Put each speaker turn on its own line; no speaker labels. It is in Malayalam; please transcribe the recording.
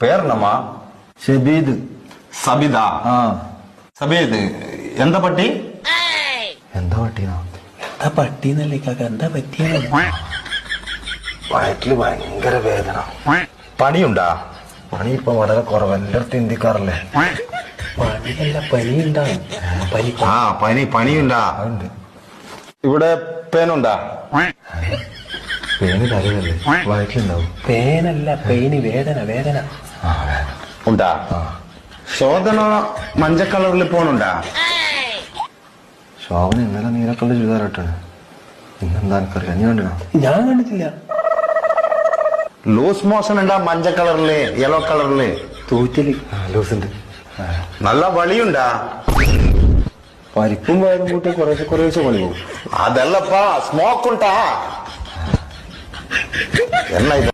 പേരെന്നമ്മാ?
ഷബീദ്.
സബിദാ?
ആ.
സബീദ് എന്താ പട്ടി?
എന്താ പട്ടീനാ?
എന്താ പട്ടീന്നല്ലേ കാക്ക, എന്താ പറ്റിയ?
വയറ്റില് ഭയങ്കര വേദന.
പണിയുണ്ടാ?
പണി ഇപ്പൊ വളരെ കുറവ്, എല്ലായിടത്തും ഇന്ത്യക്കാറല്ലേ.
പണിയല്ല, പനി ഉണ്ടാവും. പനി
ആ പണിയുണ്ടാ?
അതുണ്ട്.
ഇവിടെ പേനുണ്ടാ?
പേന് തലയല്ലേ, വയറ്റിലുണ്ടാവും.
പേനല്ല, പെയിന്, വേദന.
ആ വേദന
ഉണ്ടാ? ശോധന മഞ്ഞ കളറിൽ പോണുണ്ടാ?
ശോഭന ഇന്നലെ നീലക്കള്ള ചുരിദാറിട്ടാണ്. ഇന്നെന്താ എനിക്കറിയാം, നീ കണ്ടിനാ?
ഞാൻ കണ്ടിട്ടില്ല.
ലൂസ് മോഷൻ ഉണ്ടാ? മഞ്ഞ കളറില്, യെല്ലോ കളറില്
തൂറ്റല്.
ലൂസുണ്ട്.
നല്ല വളിയുണ്ടാ?
പരിപ്പും വയറും കൂട്ടി കുറേശ്ശെ പണി പോകും.
അതല്ലപ്പാ, സ്മോക്ക് ഉണ്ടാ? എന്നാ ഇത്